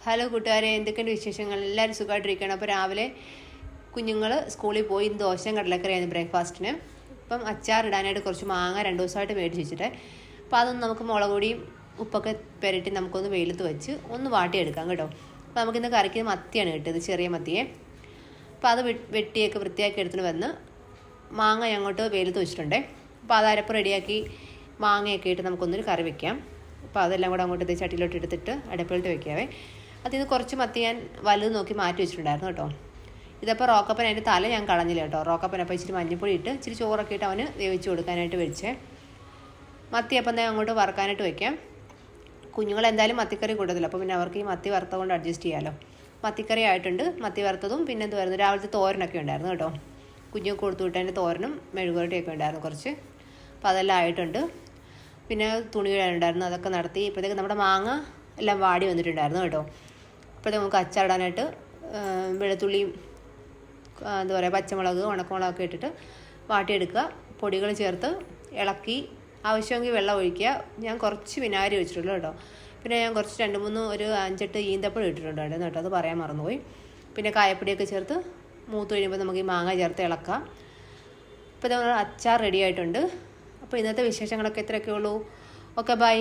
Hello കൂട്ടുകാരെ, എന്തൊക്കെയുണ്ട് വിശേഷങ്ങൾ? എല്ലാവരും സുഖമായിട്ടിരിക്കണം. അപ്പോൾ രാവിലെ കുഞ്ഞുങ്ങൾ സ്കൂളിൽ പോയി ദോശയും കടലക്കറിയായിരുന്നു ബ്രേക്ക്ഫാസ്റ്റിന്. അപ്പം അച്ചാറിടാനായിട്ട് കുറച്ച് മാങ്ങ 2 ദിവസമായിട്ട് മേടിച്ച് വെച്ചിട്ട്, അപ്പോൾ അതൊന്ന് നമുക്ക് മുളക് പൊടിയും ഉപ്പൊക്കെ പുരട്ടി നമുക്കൊന്ന് വെയിലത്ത് വെച്ച് ഒന്ന് വാട്ടിയെടുക്കാം കേട്ടോ. അപ്പോൾ നമുക്കിന്ന് കറിക്ക് മത്തിയാണ് കിട്ടിയത്, ചെറിയ മത്തിയെ. അപ്പോൾ അത് വെട്ടിയൊക്കെ വൃത്തിയാക്കി എടുത്തിട്ട് വന്ന് മാങ്ങ അങ്ങോട്ട് വെയിലത്ത് വെച്ചിട്ടുണ്ടേ. അപ്പോൾ അത് അരപ്പ് റെഡിയാക്കി മാങ്ങയൊക്കെ ഇട്ട് നമുക്കൊന്നൊരു കറി വെക്കാം. അപ്പോൾ അതെല്ലാം കൂടെ അങ്ങോട്ട് ചട്ടിയിലോട്ട് എടുത്തിട്ട് അടുപ്പിലോട്ട് വെക്കാവേ. അതിൽ നിന്ന് കുറച്ച് മത്തി ഞാൻ വലുത് നോക്കി മാറ്റി വെച്ചിട്ടുണ്ടായിരുന്നു കേട്ടോ. ഇതപ്പോൾ റോക്കപ്പൻ അതിൻ്റെ തല ഞാൻ കളഞ്ഞില്ല കേട്ടോ. റോക്കപ്പൻ അപ്പോൾ ഇച്ചിരി മഞ്ഞൾപ്പൊടി ഇട്ട് ഇച്ചിരി ചോറൊക്കെ ഇട്ട് അവന് വേവിച്ച് കൊടുക്കാനായിട്ട് വെച്ചേ. മത്തി അപ്പം തന്നെ അങ്ങോട്ട് വറുക്കാനായിട്ട് വയ്ക്കാം. കുഞ്ഞുങ്ങൾ എന്തായാലും മത്തിക്കറി കൂട്ടത്തില്ല, അപ്പോൾ പിന്നെ അവർക്ക് ഈ മത്തി വറുത്ത കൊണ്ട് അഡ്ജസ്റ്റ് ചെയ്യാമല്ലോ. മത്തിക്കറി ആയിട്ടുണ്ട്, മത്തി വറുത്തതും പിന്നെ എന്ത് വരുന്നു, രാവിലത്തെ തോരനൊക്കെ ഉണ്ടായിരുന്നു കേട്ടോ. കുഞ്ഞു കൊടുത്തു വിട്ടതിൻ്റെ തോരനും മെഴുകുവരട്ടിയൊക്കെ ഉണ്ടായിരുന്നു കുറച്ച്. അപ്പോൾ അതെല്ലാം ആയിട്ടുണ്ട്. പിന്നെ തുണി കഴുകാനുണ്ടായിരുന്നു, അതൊക്കെ നടത്തി. ഇപ്പോഴത്തേക്ക് നമ്മുടെ മാങ്ങ എല്ലാം വാടി വന്നിട്ടുണ്ടായിരുന്നു കേട്ടോ. ഇപ്പോഴത്തേക്ക് നമുക്ക് അച്ചാറിടാനായിട്ട് വെളുത്തുള്ളിയും എന്താ പറയുക പച്ചമുളക് ഉണക്കമുളകൊക്കെ ഇട്ടിട്ട് വാട്ടിയെടുക്കുക. പൊടികൾ ചേർത്ത് ഇളക്കി ആവശ്യമെങ്കിൽ വെള്ളം ഒഴിക്കുക. ഞാൻ കുറച്ച് വിനാഗിരി ഒഴിച്ചിട്ടുള്ളൂ കേട്ടോ. പിന്നെ ഞാൻ കുറച്ച് 2-3 ഒരു 5-8 ഈന്തപ്പഴം ഇട്ടിട്ടുണ്ടായിരുന്നു കേട്ടോ, അത് പറയാൻ മറന്നുപോയി. പിന്നെ കായപ്പൊടിയൊക്കെ ചേർത്ത് മൂത്ത് കഴിയുമ്പോൾ നമുക്ക് ഈ മാങ്ങ ചേർത്ത് ഇളക്കാം. ഇപ്പോൾ നമ്മൾ അച്ചാർ റെഡി ആയിട്ടുണ്ട്. അപ്പോൾ ഇന്നത്തെ വിശേഷങ്ങളൊക്കെ ഇത്രയൊക്കെ ഉള്ളൂ. Okay, by.